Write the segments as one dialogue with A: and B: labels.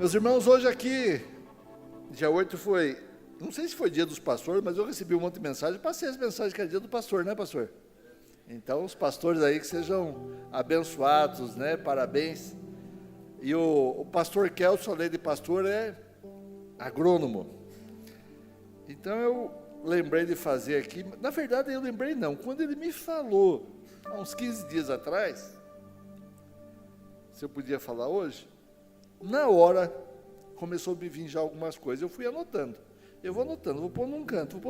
A: Meus irmãos, hoje aqui, dia 8 foi, não sei se foi dia dos pastores, mas eu recebi um monte de mensagem, passei as mensagens que era dia do pastor, né, pastor? Então, os pastores aí que sejam abençoados, né, parabéns. E o pastor Kelso, além de pastor, é agrônomo. Então, eu lembrei de fazer aqui, na verdade eu lembrei não, quando ele me falou, há uns 15 dias atrás, se eu podia falar hoje, na hora começou a me vir já algumas coisas, eu fui anotando, vou pôr num canto,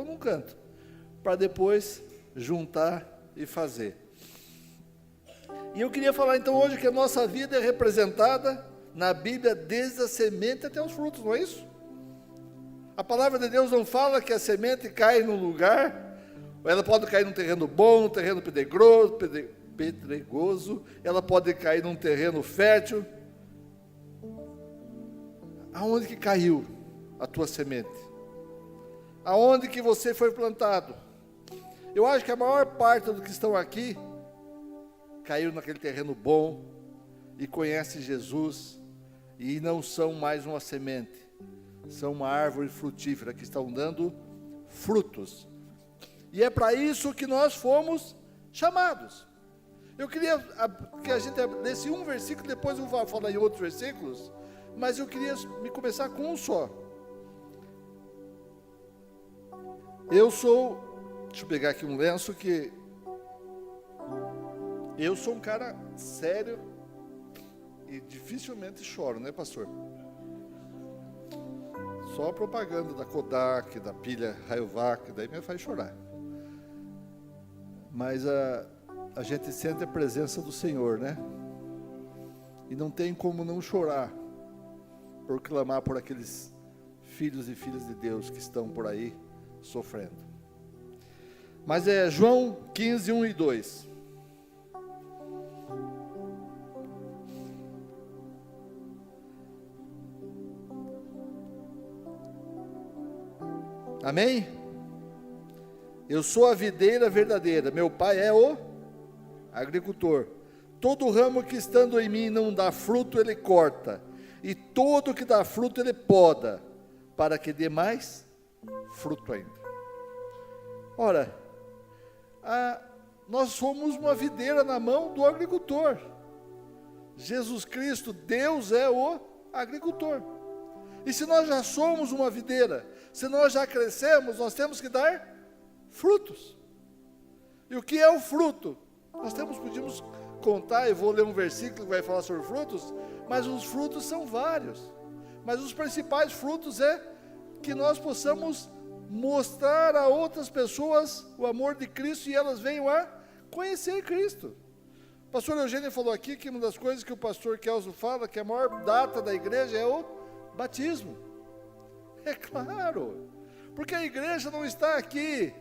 A: para depois juntar e fazer. E eu queria falar então hoje que a nossa vida é representada na Bíblia desde a semente até os frutos, não é isso? A palavra de Deus não fala que a semente cai num lugar, ela pode cair num terreno bom, num terreno pedregoso, ela pode cair num terreno fértil. Aonde que caiu a tua semente? Aonde que você foi plantado? Eu acho que a maior parte dos que estão aqui caiu naquele terreno bom e conhece Jesus e não são mais uma semente, são uma árvore frutífera que estão dando frutos. E é para isso que nós fomos chamados. Eu queria que a gente lesse um versículo, depois eu vou falar em outros versículos, mas eu queria me começar com um só. Deixa eu pegar aqui um lenço que eu sou um cara sério e dificilmente choro, né, pastor? Só a propaganda da Kodak, da pilha Rayovac, daí me faz chorar. Mas a gente sente a presença do Senhor, né? E não tem como não chorar por clamar por aqueles filhos e filhas de Deus que estão por aí sofrendo. Mas é João 15, 1 e 2. Amém? Eu sou a videira verdadeira, meu pai é o agricultor. Todo ramo que estando em mim não dá fruto, ele corta, e todo que dá fruto, ele poda, para que dê mais fruto ainda. Ora, nós somos uma videira na mão do agricultor. Jesus Cristo, Deus é o agricultor. E se nós já somos uma videira, se nós já crescemos, nós temos que dar frutos. E o que é o fruto? Nós podíamos contar, e vou ler um versículo que vai falar sobre frutos, mas os frutos são vários. Mas os principais frutos é que nós possamos mostrar a outras pessoas o amor de Cristo e elas venham a conhecer Cristo. O pastor Eugênio falou aqui que uma das coisas que o pastor Kelso fala, que a maior data da igreja é o batismo. É claro, porque a igreja não está aqui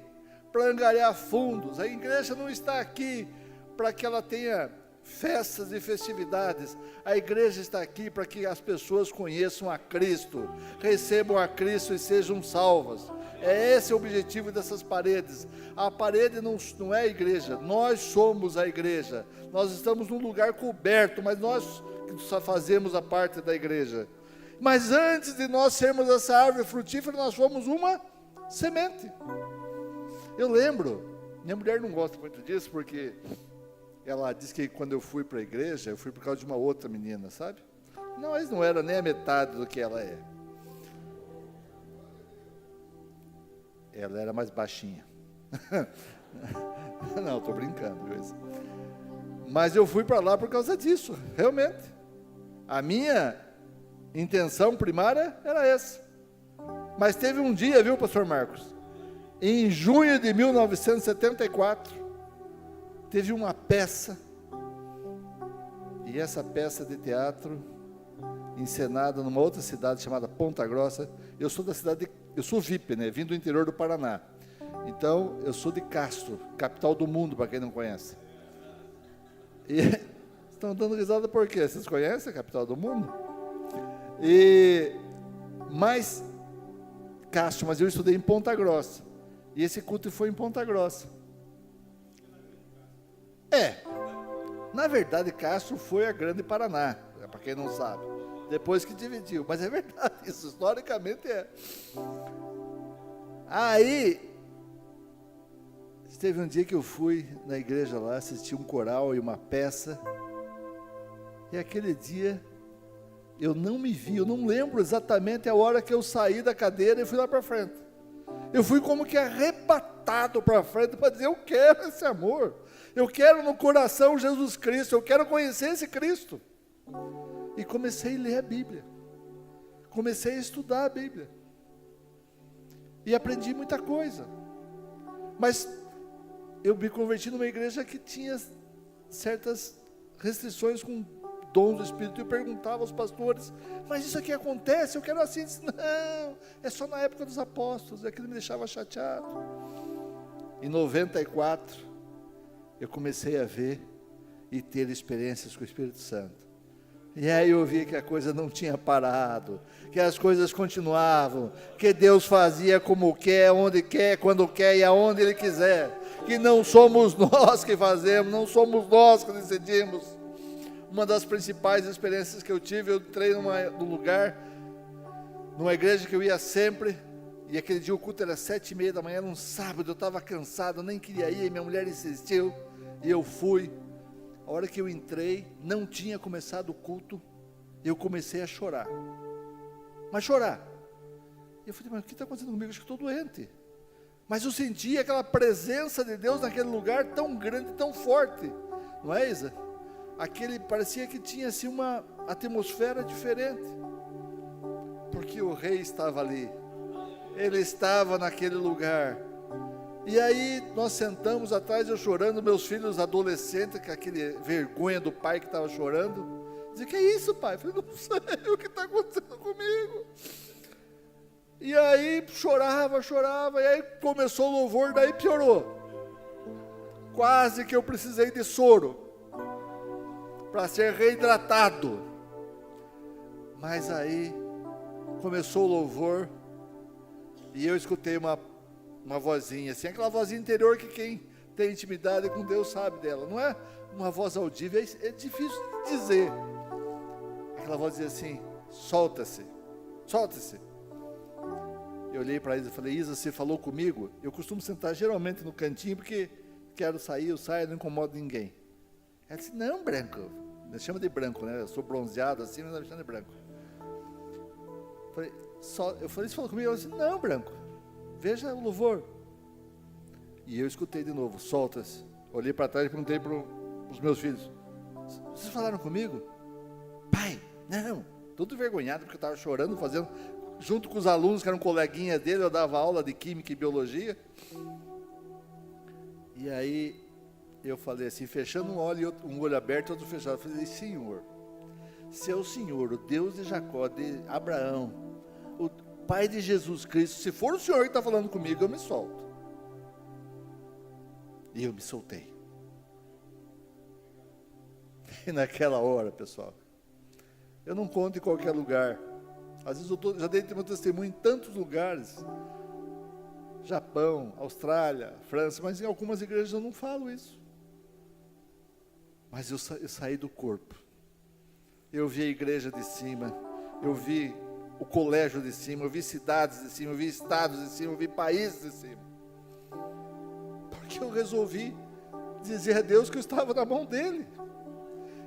A: para angariar fundos, a igreja não está aqui para que ela tenha festas e festividades, a igreja está aqui para que as pessoas conheçam a Cristo, recebam a Cristo e sejam salvas. É esse o objetivo dessas paredes. A parede não é a igreja, nós somos a igreja, nós estamos num lugar coberto, mas nós só fazemos a parte da igreja. Mas antes de nós sermos essa árvore frutífera, nós fomos uma semente. Eu lembro, minha mulher não gosta muito disso, porque ela disse que quando eu fui para a igreja, eu fui por causa de uma outra menina, sabe? Não, mas não era nem a metade do que ela é. Ela era mais baixinha. Não, estou brincando. Mas eu fui para lá por causa disso, realmente. A minha intenção primária era essa. Mas teve um dia, viu, pastor Marcos? Em junho de 1974, teve uma peça, e essa peça de teatro, encenada numa outra cidade chamada Ponta Grossa. Eu sou da cidade, eu sou VIP, né? Vim do interior do Paraná. Então, eu sou de Castro, capital do mundo, para quem não conhece. E estão dando risada por quê? Vocês conhecem a capital do mundo? Mas eu estudei em Ponta Grossa. E esse culto foi em Ponta Grossa. Na verdade, Castro foi a Grande Paraná, para quem não sabe. Depois que dividiu, mas é verdade, isso historicamente é. Aí, teve um dia que eu fui na igreja lá, assisti um coral e uma peça, e aquele dia, eu não me vi, eu não lembro exatamente a hora que eu saí da cadeira e fui lá para frente. Eu fui como que arrebatado para frente para dizer, eu quero esse amor, eu quero no coração Jesus Cristo, eu quero conhecer esse Cristo. E comecei a ler a Bíblia, comecei a estudar a Bíblia, e aprendi muita coisa, mas eu me converti numa igreja que tinha certas restrições com dons do Espírito, e eu perguntava aos pastores, mas isso aqui acontece, eu quero assim, eu disse, não, é só na época dos apóstolos, e aquilo me deixava chateado. Em 94, eu comecei a ver e ter experiências com o Espírito Santo, e aí eu vi que a coisa não tinha parado, que as coisas continuavam, que Deus fazia como quer, onde quer, quando quer e aonde Ele quiser, que não somos nós que fazemos, não somos nós que decidimos. Uma das principais experiências que eu tive, eu entrei num lugar, numa igreja que eu ia sempre, e aquele dia o culto era 7:30 da manhã, num sábado, eu estava cansado, eu nem queria ir, minha mulher insistiu, e eu fui. A hora que eu entrei, não tinha começado o culto, eu comecei a chorar, mas chorar. E eu falei, mas o que está acontecendo comigo? Acho que estou doente. Mas eu senti aquela presença de Deus naquele lugar tão grande, tão forte, não é, Isa? Aquele, parecia que tinha assim uma atmosfera diferente, porque o rei estava ali, ele estava naquele lugar. E aí nós sentamos atrás, eu chorando, meus filhos adolescentes, com aquele vergonha do pai que estava chorando, dizia, que é isso, pai? Eu falei, não sei o que está acontecendo comigo. E aí chorava, e aí começou o louvor, daí piorou, quase que eu precisei de soro, para ser reidratado. Mas aí começou o louvor, e eu escutei uma vozinha, assim, aquela vozinha interior que quem tem intimidade com Deus sabe dela, não é uma voz audível, é difícil de dizer. Aquela voz dizia assim, solta-se. Eu olhei para Isa e falei, Isa, você falou comigo? Eu costumo sentar geralmente no cantinho, porque quero sair, eu saio, não incomodo ninguém. Ela disse, não, Branco, me chama de branco, né? Eu sou bronzeado assim, mas ela me chama de branco. Eu falei, você falou comigo? Ela disse, não, Branco, veja o louvor. E eu escutei de novo, solta-se. Olhei para trás e perguntei para os meus filhos, vocês falaram comigo? Pai, não, todo envergonhado, porque eu estava chorando, fazendo, junto com os alunos que eram coleguinhas dele, eu dava aula de Química e Biologia. E aí eu falei assim, fechando um olho aberto e outro fechado, eu falei, Senhor, se é o Senhor, o Deus de Jacó, de Abraão, o Pai de Jesus Cristo, se for o Senhor que está falando comigo, eu me solto. E eu me soltei. E naquela hora, pessoal, eu não conto em qualquer lugar. Às vezes eu já dei meu testemunho em tantos lugares, Japão, Austrália, França, mas em algumas igrejas eu não falo isso. Mas eu saí do corpo. Eu vi a igreja de cima, eu vi o colégio de cima, eu vi cidades de cima, eu vi estados de cima, eu vi países de cima. Porque eu resolvi dizer a Deus que eu estava na mão dele.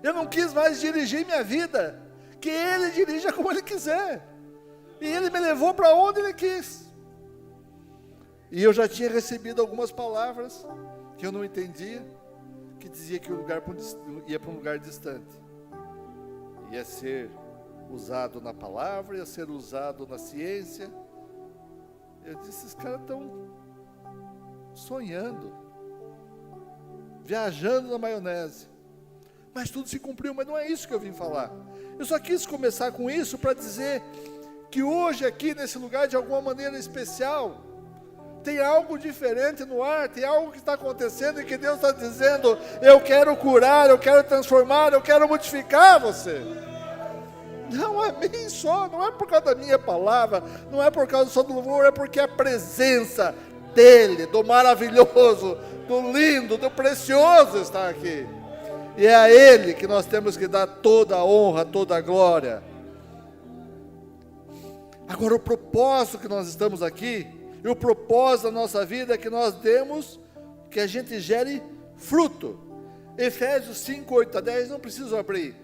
A: Eu não quis mais dirigir minha vida, que Ele dirija como Ele quiser. E Ele me levou para onde Ele quis. E eu já tinha recebido algumas palavras que eu não entendia, que dizia que o lugar ia para um lugar distante. Ia ser usado na palavra, ia ser usado na ciência. Eu disse, esses caras estão sonhando, viajando na maionese. Mas tudo se cumpriu, mas não é isso que eu vim falar. Eu só quis começar com isso para dizer que hoje aqui nesse lugar, de alguma maneira especial, tem algo diferente no ar, tem algo que está acontecendo e que Deus está dizendo, eu quero curar, eu quero transformar, eu quero modificar você. Não é mim só, não é por causa da minha palavra, não é por causa só do louvor, é porque a presença dEle, do maravilhoso, do lindo, do precioso está aqui. E é a Ele que nós temos que dar toda a honra, toda a glória. Agora, o propósito que nós estamos aqui, e o propósito da nossa vida é que nós demos, que a gente gere fruto. Efésios 5, 8 a 10, não preciso abrir.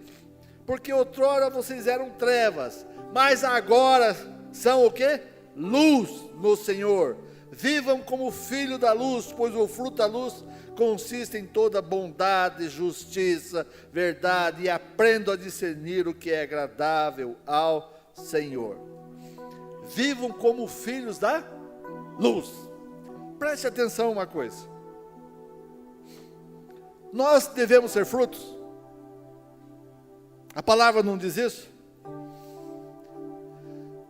A: Porque outrora vocês eram trevas, mas agora são o quê? Luz no Senhor. Vivam como filho da luz, pois o fruto da luz consiste em toda bondade, justiça, verdade, e aprendam a discernir o que é agradável ao Senhor. Vivam como filhos da luz. Preste atenção uma coisa. Nós devemos ser frutos. A palavra não diz isso?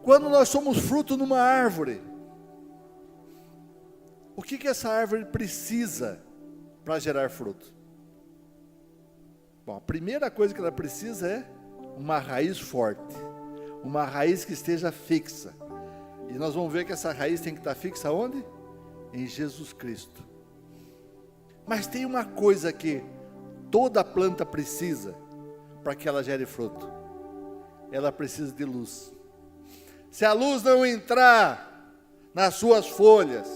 A: Quando nós somos fruto numa árvore, o que essa árvore precisa para gerar fruto? Bom, a primeira coisa que ela precisa é uma raiz forte, uma raiz que esteja fixa. E nós vamos ver que essa raiz tem que estar fixa onde? Em Jesus Cristo. Mas tem uma coisa que toda planta precisa para que ela gere fruto. Ela precisa de luz. Se a luz não entrar nas suas folhas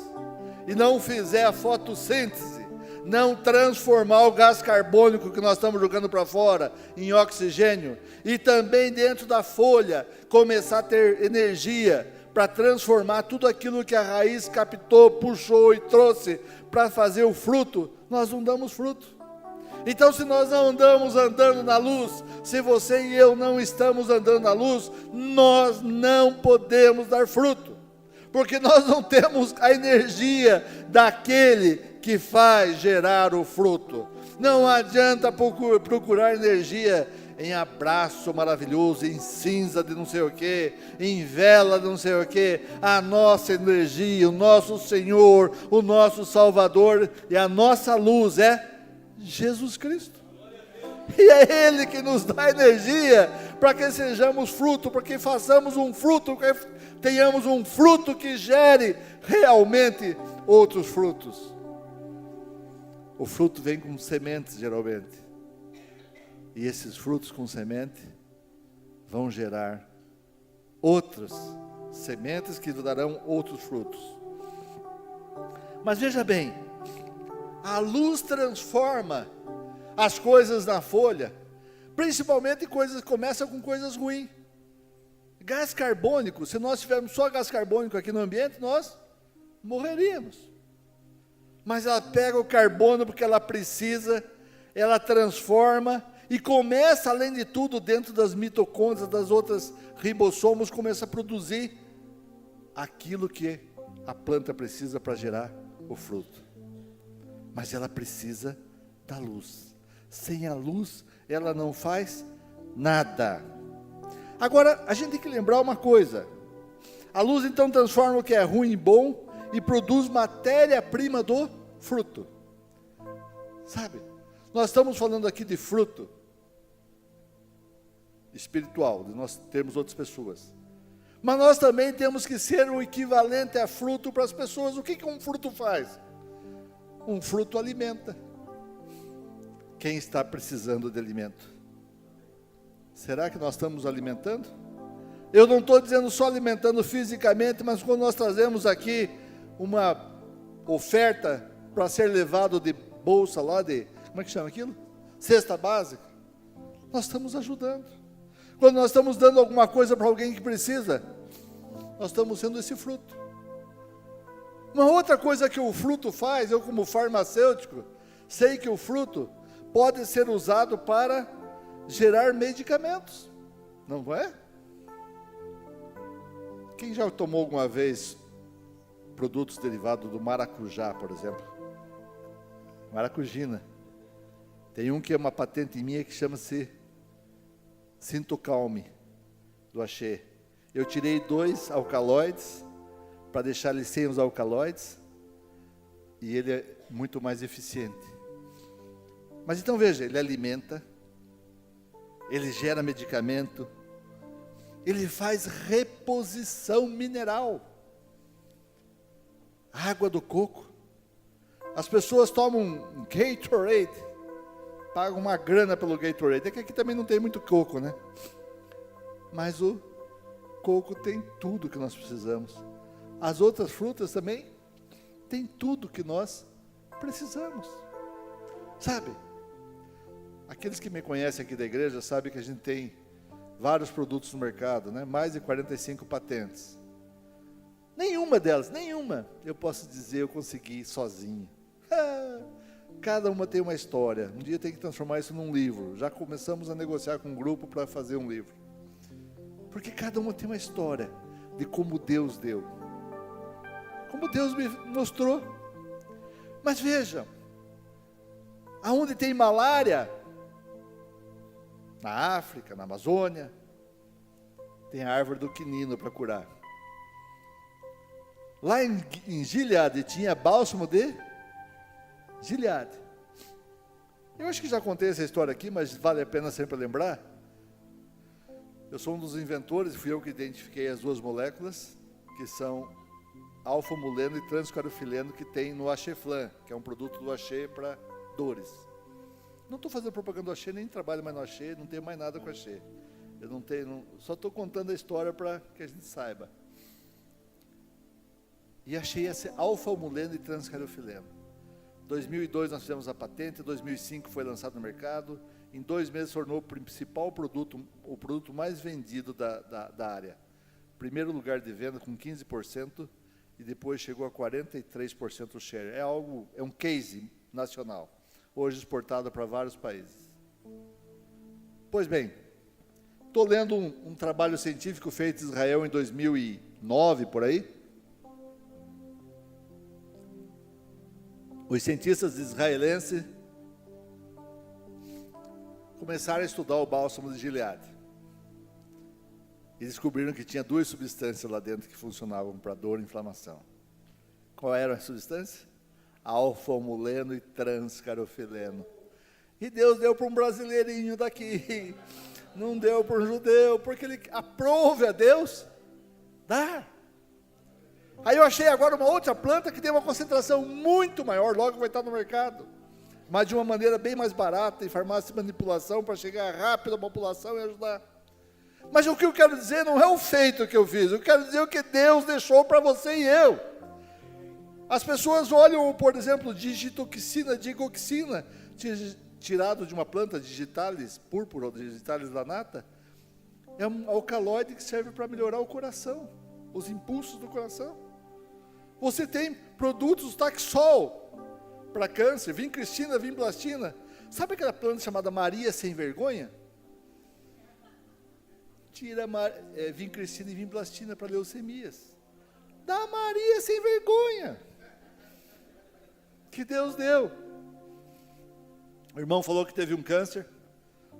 A: e não fizer a fotossíntese, não transformar o gás carbônico que nós estamos jogando para fora em oxigênio, e também dentro da folha começar a ter energia para transformar tudo aquilo que a raiz captou, puxou e trouxe para fazer o fruto, nós não damos fruto. Então, se nós não andamos andando na luz, se você e eu não estamos andando na luz, nós não podemos dar fruto, porque nós não temos a energia daquele que faz gerar o fruto. Não adianta procurar energia em abraço maravilhoso, em cinza de não sei o que, em vela de não sei o que. A nossa energia, o nosso Senhor, o nosso Salvador e a nossa luz é Jesus Cristo. E é Ele que nos dá energia para que sejamos fruto, para que façamos um fruto, para que tenhamos um fruto que gere realmente outros frutos. O fruto vem com sementes, geralmente. E esses frutos com semente vão gerar outras sementes que darão outros frutos. Mas veja bem, a luz transforma as coisas na folha, principalmente começa com coisas ruins. Gás carbônico, se nós tivermos só gás carbônico aqui no ambiente, nós morreríamos. Mas ela pega o carbono porque ela precisa, ela transforma e começa, além de tudo, dentro das mitocôndrias, das outras ribossomos, começa a produzir aquilo que a planta precisa para gerar o fruto. Mas ela precisa da luz. Sem a luz, ela não faz nada. Agora, a gente tem que lembrar uma coisa. A luz, então, transforma o que é ruim em bom e produz matéria-prima do fruto. Sabe? Nós estamos falando aqui de fruto espiritual, de nós termos outras pessoas. Mas nós também temos que ser o equivalente a fruto para as pessoas. O que um fruto faz? Um fruto alimenta quem está precisando de alimento. Será que nós estamos alimentando? Eu não estou dizendo só alimentando fisicamente, mas quando nós trazemos aqui uma oferta para ser levado de bolsa lá de, como é que chama aquilo? Cesta básica, nós estamos ajudando. Quando nós estamos dando alguma coisa para alguém que precisa, nós estamos sendo esse fruto. Uma outra coisa que o fruto faz, eu como farmacêutico, sei que o fruto pode ser usado para gerar medicamentos, não é? Quem já tomou alguma vez produtos derivados do maracujá, por exemplo? Maracujina. Tem um que é uma patente minha que chama-se Sintocalme, do Axê. Eu tirei 2 alcaloides, para deixar ele sem os alcaloides, e ele é muito mais eficiente. Mas então veja, ele alimenta, ele gera medicamento, ele faz reposição mineral. Água do coco. As pessoas tomam um Gatorade, pagam uma grana pelo Gatorade. É que aqui também não tem muito coco, né? Mas o Coco tem tudo que nós precisamos. As outras frutas também têm tudo que nós precisamos. Sabe? Aqueles que me conhecem aqui da igreja sabem que a gente tem vários produtos no mercado, né? Mais de 45 patentes. Nenhuma delas, eu posso dizer eu consegui sozinho. Cada uma tem uma história. Um dia tem que transformar isso num livro. Já começamos a negociar com um grupo para fazer um livro. Porque cada uma tem uma história de como Deus deu. Como Deus me mostrou. Mas veja, aonde tem malária, na África, na Amazônia, tem a árvore do quinino para curar. Lá em Gileade tinha bálsamo de Gileade. Eu acho que já contei essa história aqui, mas vale a pena sempre lembrar. Eu sou um dos inventores, fui eu que identifiquei as duas moléculas, que são alfa-muleno e transcarofileno, que tem no Axeflan, que é um produto do Axê para dores. Não estou fazendo propaganda do Axê, nem trabalho mais no Axê, não tenho mais nada com o Axê. Eu não tenho, só estou contando a história para que a gente saiba. E achei esse alfa-muleno e transcarofileno. Em 2002 nós fizemos a patente, em 2005 foi lançado no mercado, em 2 meses se tornou o principal produto, o produto mais vendido da área. Primeiro lugar de venda com 15% e depois chegou a 43% o share. É um case nacional, hoje exportado para vários países. Pois bem, estou lendo um trabalho científico feito em Israel em 2009, por aí. Os cientistas israelenses começaram a estudar o bálsamo de Gileade. E descobriram que tinha 2 substâncias lá dentro que funcionavam para dor e inflamação. Qual eram as substâncias? Alfa-muleno e transcarofileno. E Deus deu para um brasileirinho daqui. Não deu para um judeu, porque ele aprove a Deus dar. Aí eu achei agora uma outra planta que tem uma concentração muito maior, logo vai estar no mercado, mas de uma maneira bem mais barata, em farmácia de manipulação, para chegar rápido à população e ajudar. Mas o que eu quero dizer não é o feito que eu fiz, eu quero dizer o que Deus deixou para você e eu. As pessoas olham, por exemplo, digitoxina, digoxina, tirado de uma planta, digitalis púrpura, ou digitalis lanata, é um alcaloide que serve para melhorar o coração, os impulsos do coração. Você tem produtos Taxol para câncer, vincristina, vimblastina. Sabe aquela planta chamada Maria sem vergonha? Tira vincristina e vimblastina para leucemias. Dá Maria sem vergonha. Que Deus deu. O irmão falou que teve um câncer.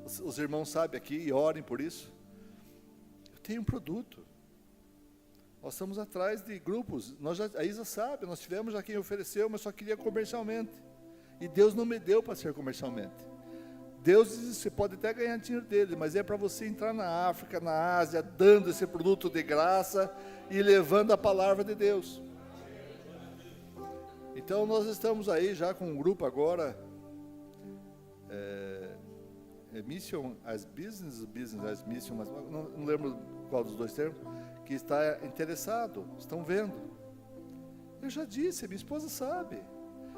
A: Os irmãos sabem aqui e orem por isso. Eu tenho um produto. Nós estamos atrás de grupos, a Isa sabe, nós tivemos já quem ofereceu, mas só queria comercialmente. E Deus não me deu para ser comercialmente. Deus diz, você pode até ganhar dinheiro dele, mas é para você entrar na África, na Ásia, dando esse produto de graça e levando a palavra de Deus. Então nós estamos aí já com um grupo agora, Mission as Business as Mission, mas não lembro qual dos dois termos, que está interessado, estão vendo. Eu já disse, minha esposa sabe.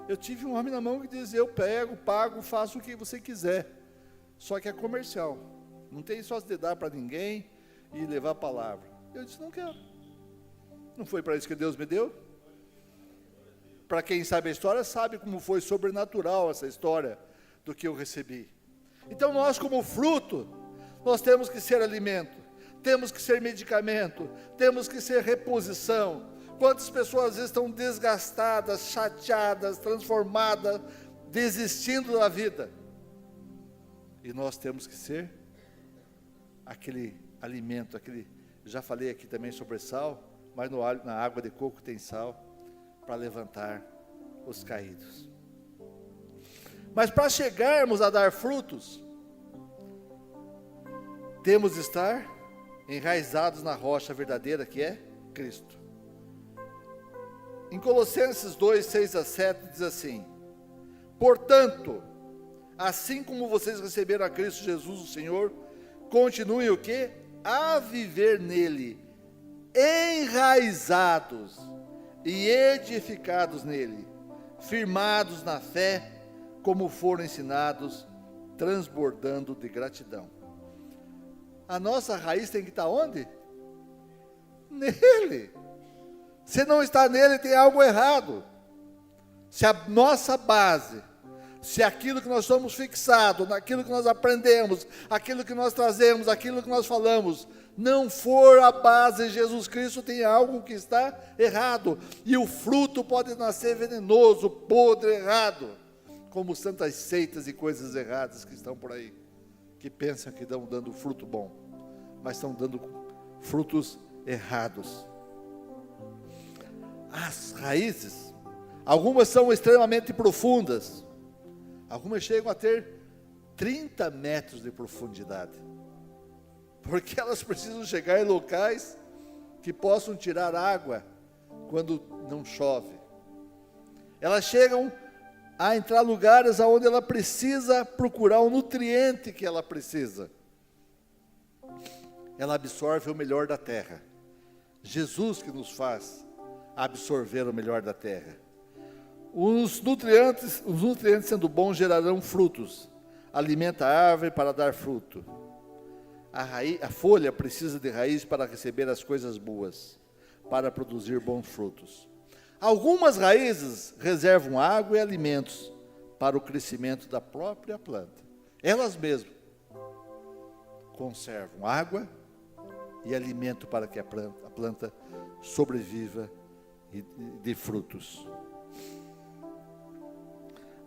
A: Eu tive um homem na mão que dizia, eu pego, pago, faço o que você quiser. Só que é comercial. Não tem só de dar para ninguém e levar a palavra. Eu disse, não quero. Não foi para isso que Deus me deu? Para quem sabe a história, sabe como foi sobrenatural essa história do que eu recebi. Então nós, como fruto, nós temos que ser alimento. Temos que ser medicamento, temos que ser reposição. Quantas pessoas às vezes estão desgastadas, chateadas, transformadas, desistindo da vida. E nós temos que ser aquele alimento, já falei aqui também sobre sal, mas na água de coco tem sal, para levantar os caídos. Mas para chegarmos a dar frutos, temos de estar enraizados na rocha verdadeira que é Cristo. Em Colossenses 2, 6-7 diz assim: portanto, assim como vocês receberam a Cristo Jesus o Senhor, continuem o quê? A viver nele, enraizados e edificados nele, firmados na fé, como foram ensinados, transbordando de gratidão. A nossa raiz tem que estar onde? Nele. Se não está nele, tem algo errado. Se a nossa base, se aquilo que nós somos fixados, naquilo que nós aprendemos, aquilo que nós trazemos, aquilo que nós falamos, não for a base de Jesus Cristo, tem algo que está errado. E o fruto pode nascer venenoso, podre, errado. Como tantas seitas e coisas erradas que estão por aí, que pensam que estão dando fruto bom, mas estão dando frutos errados. As raízes, algumas são extremamente profundas, algumas chegam a ter 30 metros de profundidade, porque elas precisam chegar em locais que possam tirar água quando não chove. Elas chegam a entrar em lugares onde ela precisa procurar o nutriente que ela precisa. Ela absorve o melhor da terra. Jesus que nos faz absorver o melhor da terra. Os nutrientes sendo bons gerarão frutos. Alimenta a árvore para dar fruto. A folha precisa de raiz para receber as coisas boas, para produzir bons frutos. Algumas raízes reservam água e alimentos para o crescimento da própria planta. Elas mesmas conservam água e alimento para que a planta sobreviva e dê frutos.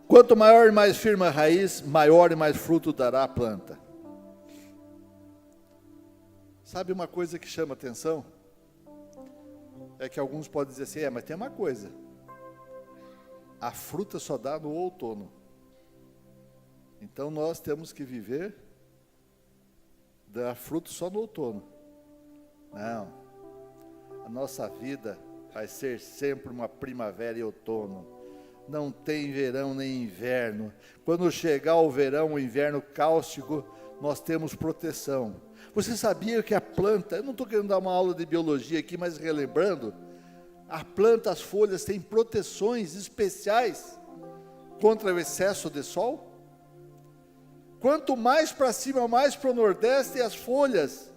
A: Quanto maior e mais firme a raiz, maior e mais fruto dará a planta. Sabe uma coisa que chama atenção? É que alguns podem dizer assim, mas tem uma coisa, a fruta só dá no outono, então nós temos que viver, dar fruto só no outono. Não, a nossa vida vai ser sempre uma primavera e outono, não tem verão nem inverno. Quando chegar o verão, o inverno cáustico, nós temos proteção. Você sabia que a planta, eu não estou querendo dar uma aula de biologia aqui, mas relembrando, a planta, as folhas têm proteções especiais contra o excesso de sol? Quanto mais para cima, mais para o nordeste, as folhas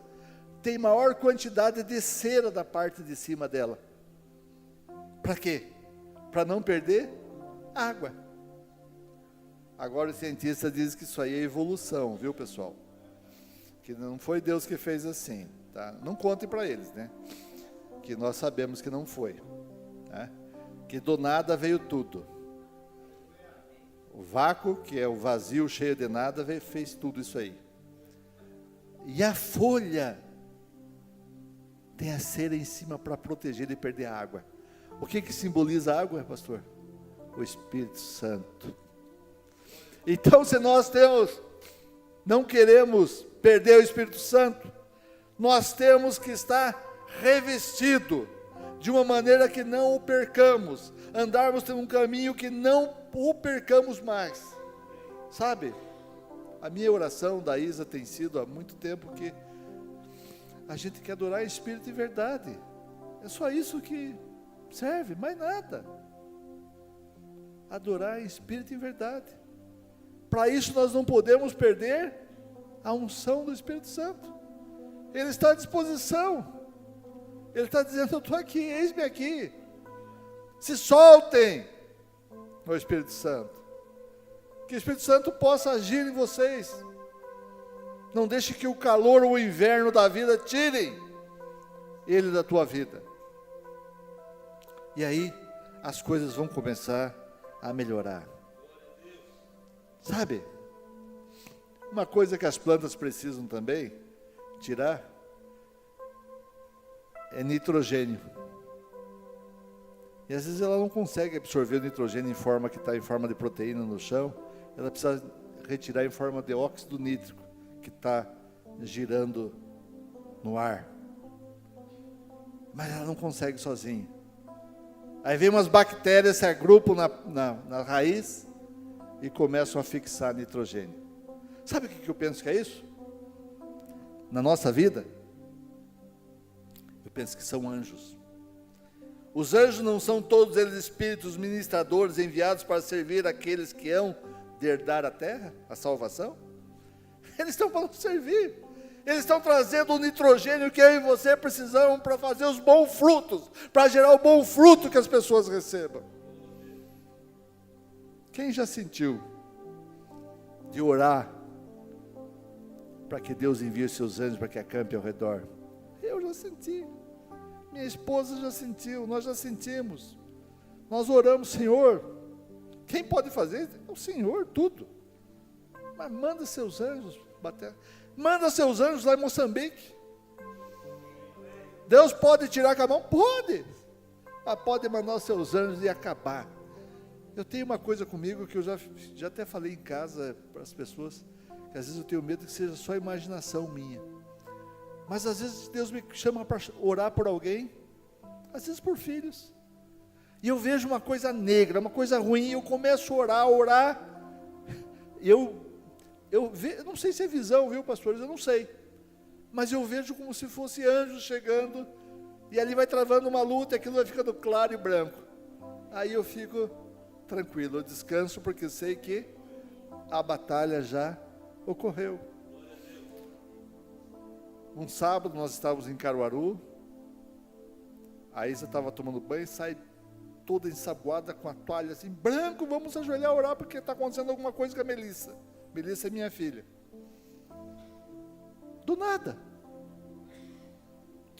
A: têm maior quantidade de cera da parte de cima dela. Para quê? Para não perder água. Agora os cientistas dizem que isso aí é evolução, viu, pessoal? Que não foi Deus que fez assim, tá? Não contem para eles, né? Que nós sabemos que não foi, né? Que do nada veio tudo. O vácuo, que é o vazio cheio de nada, fez tudo isso aí. E a folha tem a cera em cima para proteger de perder a água. O que simboliza a água, pastor? O Espírito Santo. Então, se nós não queremos perder o Espírito Santo, nós temos que estar revestido de uma maneira que não o percamos, andarmos em um caminho que não o percamos mais, sabe? A minha oração da Isa tem sido há muito tempo que a gente quer adorar em espírito e verdade, é só isso que serve, mais nada, adorar em espírito e verdade. Para isso nós não podemos perder a unção do Espírito Santo. Ele está à disposição. Ele está dizendo, eu estou aqui, eis-me aqui. Se soltem no Espírito Santo. Que o Espírito Santo possa agir em vocês. Não deixe que o calor ou o inverno da vida tirem ele da tua vida. E aí as coisas vão começar a melhorar. Sabe? Uma coisa que as plantas precisam também tirar é nitrogênio. E às vezes ela não consegue absorver o nitrogênio em forma que está em forma de proteína no chão. Ela precisa retirar em forma de óxido nítrico que está girando no ar. Mas ela não consegue sozinha. Aí vem umas bactérias, se agrupam na raiz e começam a fixar nitrogênio. Sabe o que eu penso que é isso? Na nossa vida, Eu penso que são anjos. Os anjos não são todos eles espíritos ministradores enviados para servir aqueles que hão de herdar a terra, a salvação? Eles estão para nos servir. Eles estão trazendo o nitrogênio que eu e você precisamos para fazer os bons frutos, para gerar o bom fruto que as pessoas recebam. Quem já sentiu de orar para que Deus envie os seus anjos para que acampe ao redor? Eu já senti. Minha esposa já sentiu, nós já sentimos. Nós oramos, Senhor, quem pode fazer? É o Senhor, tudo. Mas manda seus anjos bater. Manda seus anjos lá em Moçambique. Deus pode tirar com a mão? Pode. Mas pode mandar os seus anjos e acabar. Eu tenho uma coisa comigo que eu já até falei em casa para as pessoas, que às vezes eu tenho medo que seja só imaginação minha. Mas às vezes Deus me chama para orar por alguém, às vezes por filhos. E eu vejo uma coisa negra, uma coisa ruim, e eu começo a orar. Eu não sei se é visão, viu, pastores? Eu não sei. Mas eu vejo como se fosse anjos chegando, e ali vai travando uma luta, e aquilo vai ficando claro e branco. Aí eu fico tranquilo, eu descanso, porque eu sei que a batalha já ocorreu. Um sábado nós estávamos em Caruaru, a Isa estava tomando banho, sai toda ensaboada com a toalha assim, branco, vamos ajoelhar a orar porque está acontecendo alguma coisa com a Melissa. Melissa é minha filha. Do nada.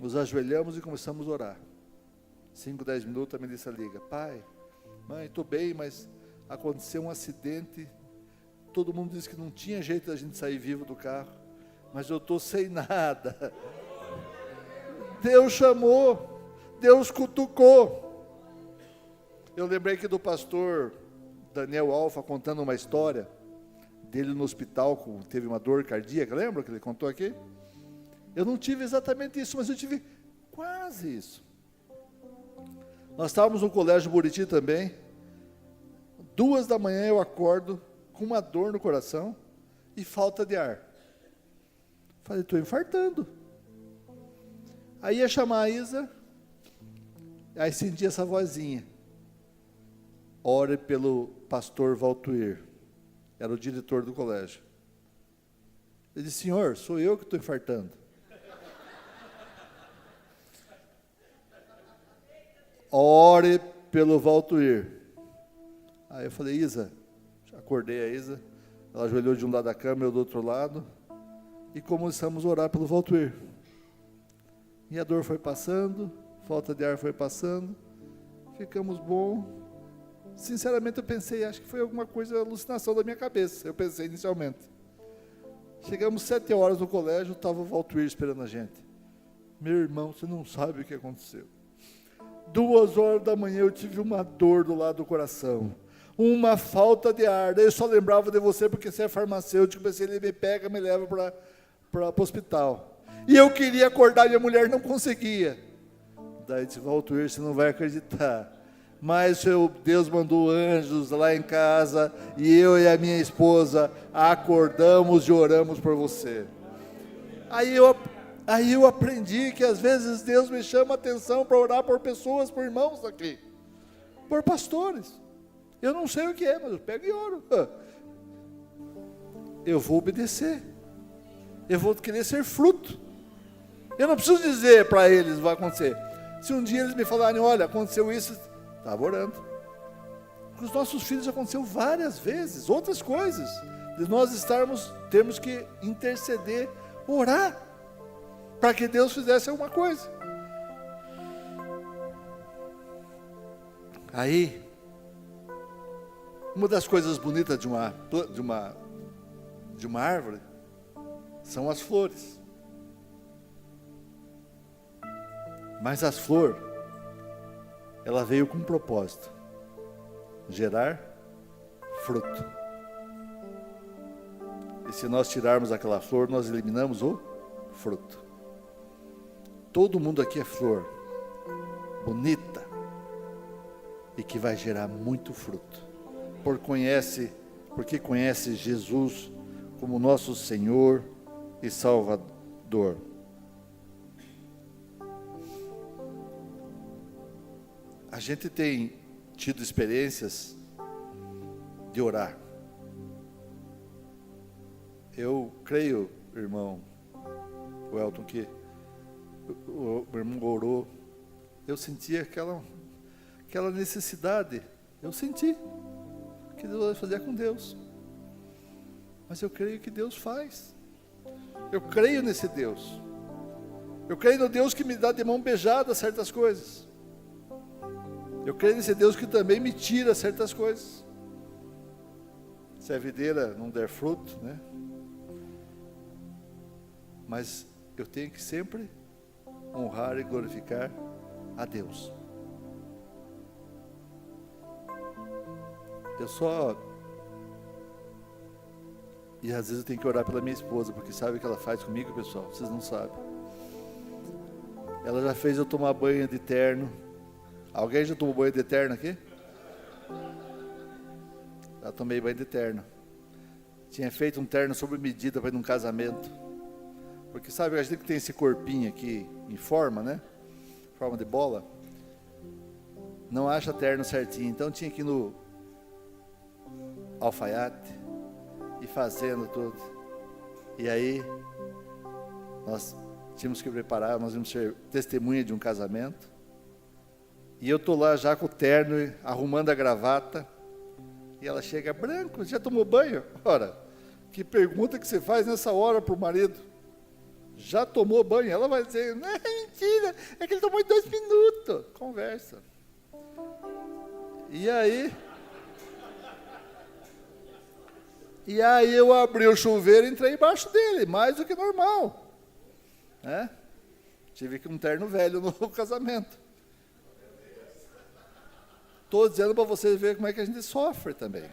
A: Nos ajoelhamos e começamos a orar. 5, 10 minutos a Melissa liga, pai, mãe, estou bem, mas aconteceu um acidente, todo mundo disse que não tinha jeito da gente sair vivo do carro, mas eu estou sem nada. Deus chamou, Deus cutucou. Eu lembrei que do pastor Daniel Alfa contando uma história dele no hospital, teve uma dor cardíaca, lembra que ele contou aqui? Eu não tive exatamente isso, mas eu tive quase isso. Nós estávamos no colégio Buriti também, 2 da manhã eu acordo com uma dor no coração e falta de ar. Falei, estou infartando. Aí ia chamar a Isa, aí senti essa vozinha. Ore pelo pastor Valtuir, era o diretor do colégio. Ele disse, senhor, sou eu que estou infartando. Ore pelo Valtuir. Aí eu falei, Isa, acordei a Isa, ela ajoelhou de um lado da cama, eu do outro lado, e começamos a orar pelo Valtuir. E a dor foi passando, falta de ar foi passando, ficamos bom. Sinceramente eu pensei, acho que foi alguma coisa, alucinação da minha cabeça, eu pensei inicialmente. Chegamos 7 horas no colégio, estava o Valtuir esperando a gente. Meu irmão, você não sabe o que aconteceu. 2 horas da manhã eu tive uma dor do lado do coração, uma falta de ar, daí eu só lembrava de você porque você é farmacêutico, pensei, ele me pega, me leva para o hospital. E eu queria acordar, minha mulher não conseguia. Daí disse, Valtuir, você não vai acreditar, mas Deus mandou anjos lá em casa, e eu e a minha esposa acordamos e oramos por você. Aí eu aprendi que às vezes Deus me chama a atenção para orar por pessoas, por irmãos aqui, por pastores. Eu não sei o que é, mas eu pego e oro. Eu vou obedecer. Eu vou querer ser fruto. Eu não preciso dizer para eles, vai acontecer. Se um dia eles me falarem, olha, aconteceu isso, estava orando. Com os nossos filhos aconteceu várias vezes, outras coisas. De nós termos que interceder, orar, para que Deus fizesse alguma coisa. Aí, uma das coisas bonitas de uma árvore são as flores. Mas as flores, ela veio com um propósito: gerar fruto. E se nós tirarmos aquela flor, nós eliminamos o fruto. Todo mundo aqui é flor, bonita, e que vai gerar muito fruto, porque conhece Jesus como nosso Senhor e Salvador. gente tem tido experiências de orar. Eu creio, irmão Welton, que o irmão orou, eu senti aquela necessidade, eu senti que Deus vai fazer com Deus, mas eu creio que Deus faz, eu creio nesse Deus, eu creio no Deus que me dá de mão beijada certas coisas, eu creio nesse Deus que também me tira certas coisas. Se a videira não der fruto, né? Mas eu tenho que sempre honrar e glorificar a Deus. E às vezes eu tenho que orar pela minha esposa, porque sabe o que ela faz comigo, pessoal? Vocês não sabem. Ela já fez eu tomar banho de terno. Alguém já tomou banho de terno aqui? Já tomei banho de terno. Tinha feito um terno sob medida para ir num casamento. Porque sabe, a gente que tem esse corpinho aqui em forma, né? Forma de bola. Não acha terno certinho. Então tinha que ir no alfaiate e fazendo tudo. E aí nós tínhamos que preparar, nós íamos ser testemunha de um casamento. E eu estou lá já com o terno, arrumando a gravata. E ela chega, Branco, já tomou banho? Ora, que pergunta que você faz nessa hora para o marido? Já tomou banho? Ela vai dizer, não, é mentira, é que ele tomou em 2 minutos. Conversa. E aí eu abri o chuveiro e entrei embaixo dele, mais do que normal. Né? Tive que um terno velho no casamento. Estou dizendo para vocês verem como é que a gente sofre também.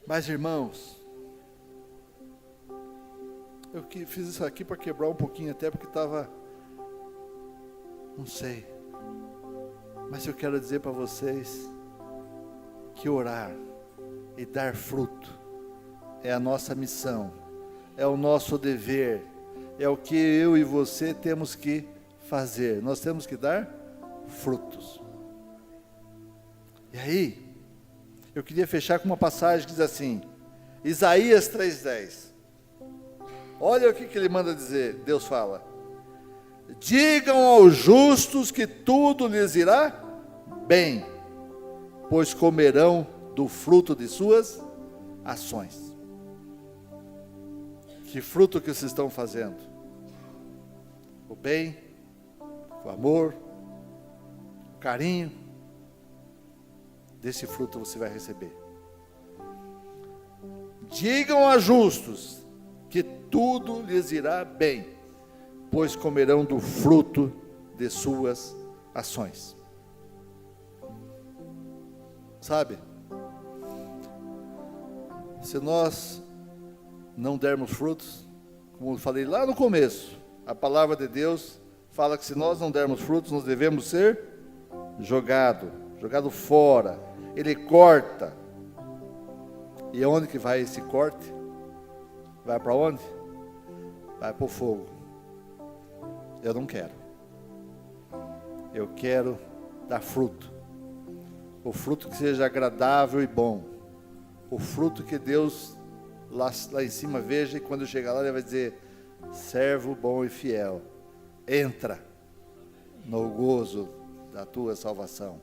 A: Mas, irmãos, eu fiz isso aqui para quebrar um pouquinho, até porque estava, não sei. Mas eu quero dizer para vocês que orar e dar fruto é a nossa missão, é o nosso dever, é o que eu e você temos que fazer. Nós temos que dar frutos. E aí, eu queria fechar com uma passagem que diz assim, Isaías 3:10. Olha o que ele manda dizer, Deus fala. Digam aos justos que tudo lhes irá bem, pois comerão do fruto de suas ações. Que fruto que vocês estão fazendo? O bem, o amor, o carinho, desse fruto você vai receber. Digam a justos que tudo lhes irá bem, pois comerão do fruto de suas ações. Sabe? Se nós não dermos frutos, como eu falei lá no começo, a palavra de Deus fala que se nós não dermos frutos, nós devemos ser jogado fora. Ele corta. E aonde que vai esse corte? Vai para onde? Vai para o fogo. Eu não quero. Eu quero dar fruto. O fruto que seja agradável e bom. O fruto que Deus lá em cima veja, e quando eu chegar lá ele vai dizer, servo bom e fiel, entra no gozo da tua salvação.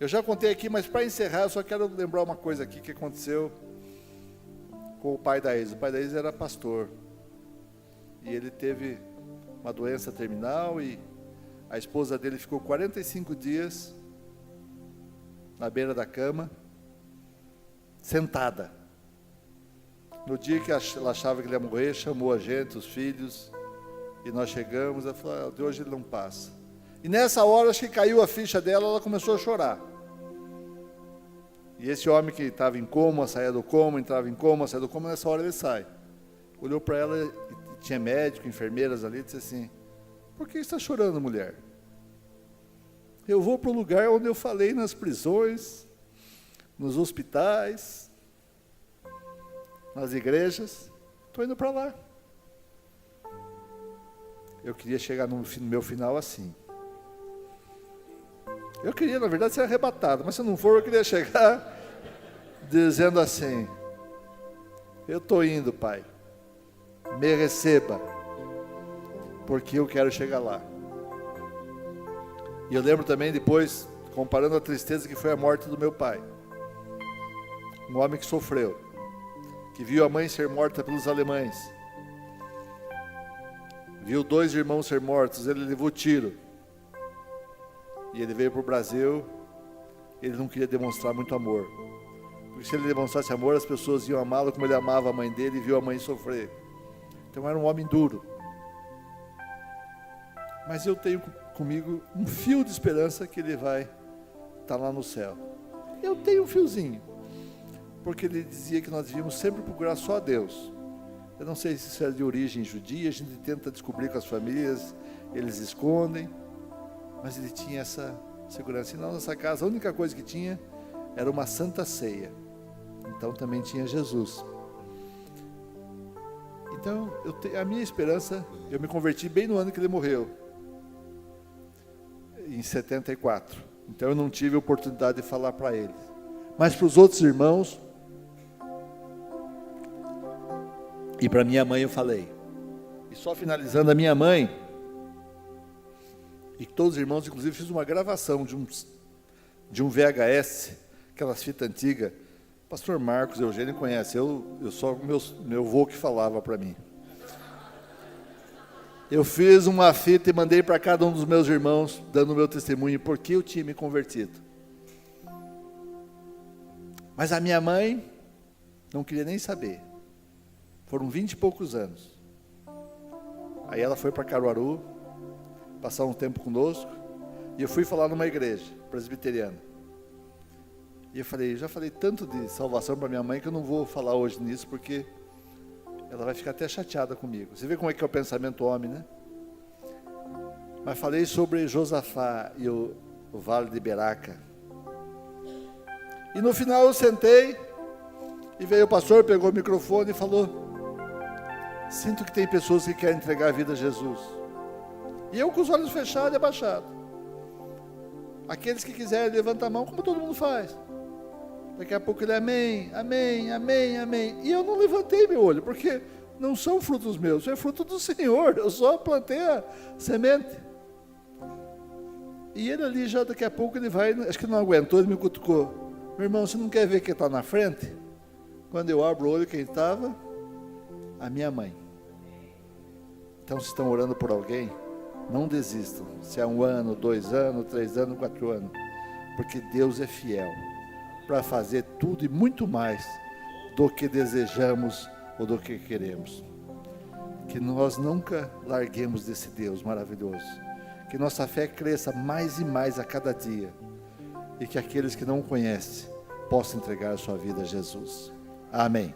A: Eu já contei aqui, mas para encerrar eu só quero lembrar uma coisa aqui que aconteceu com o pai da Isa. O pai da Isa era pastor e ele teve uma doença terminal e a esposa dele ficou 45 dias na beira da cama, sentada. No dia que ela achava que ele ia morrer, chamou a gente, os filhos, e nós chegamos, ela falou, de hoje ele não passa. E nessa hora, acho que caiu a ficha dela, ela começou a chorar. E esse homem que estava em coma, saía do coma, entrava em coma, saía do coma, nessa hora ele sai. Olhou para ela, e tinha médico, enfermeiras ali, e disse assim, por que está chorando, mulher? Eu vou para o lugar onde eu falei nas prisões, nos hospitais, nas igrejas, estou indo para lá. eu queria chegar no meu final assim. Eu queria, na verdade, ser arrebatado, mas se não for, eu queria chegar dizendo assim: eu estou indo, Pai, me receba, porque eu quero chegar lá. E eu lembro também depois, comparando a tristeza que foi a morte do meu pai, um homem que sofreu, que viu a mãe ser morta pelos alemães, viu 2 irmãos ser mortos, ele levou tiro, e ele veio para o Brasil. Ele não queria demonstrar muito amor, porque se ele demonstrasse amor, as pessoas iam amá-lo como ele amava a mãe dele, e viu a mãe sofrer. Então era um homem duro. Mas eu tenho comigo um fio de esperança que ele vai estar lá no céu. Eu tenho um fiozinho, porque ele dizia que nós devíamos sempre procurar só a Deus. Eu não sei se isso é de origem judia, a gente tenta descobrir com as famílias, eles escondem, mas ele tinha essa segurança. E na nossa casa, a única coisa que tinha era uma santa ceia. Então também tinha Jesus. Então, a minha esperança, eu me converti bem no ano que ele morreu, em 74. Então eu não tive a oportunidade de falar para ele. Mas para os outros irmãos, e para minha mãe eu falei. E só finalizando, a minha mãe, e todos os irmãos, inclusive fiz uma gravação de um VHS, aquelas fitas antigas. Pastor Marcos Eugênio conhece, eu só meu avô que falava para mim. Eu fiz uma fita e mandei para cada um dos meus irmãos, dando o meu testemunho, porque eu tinha me convertido. Mas a minha mãe não queria nem saber. Foram 20 e poucos anos. Aí ela foi para Caruaru, passar um tempo conosco, e eu fui falar numa igreja presbiteriana. E eu já falei tanto de salvação para minha mãe, que eu não vou falar hoje nisso, porque ela vai ficar até chateada comigo. Você vê como é que é o pensamento homem, né? Mas falei sobre Josafá e o Vale de Beraca. E no final eu sentei, e veio o pastor, pegou o microfone e falou: sinto que tem pessoas que querem entregar a vida a Jesus. E eu com os olhos fechados e abaixados. Aqueles que quiserem levantar a mão, como todo mundo faz. Daqui a pouco ele, amém, amém, amém, amém. E eu não levantei meu olho, porque não são frutos meus, é fruto do Senhor. Eu só plantei a semente. E ele ali já daqui a pouco ele vai, acho que não aguentou, ele me cutucou. Meu irmão, você não quer ver quem está na frente? Quando eu abro o olho, quem estava? A minha mãe. Então, se estão orando por alguém, não desistam. Se é 1 ano, 2 anos, 3 anos, 4 anos. Porque Deus é fiel para fazer tudo e muito mais do que desejamos ou do que queremos. Que nós nunca larguemos desse Deus maravilhoso. Que nossa fé cresça mais e mais a cada dia. E que aqueles que não o conhecem possam entregar a sua vida a Jesus. Amém.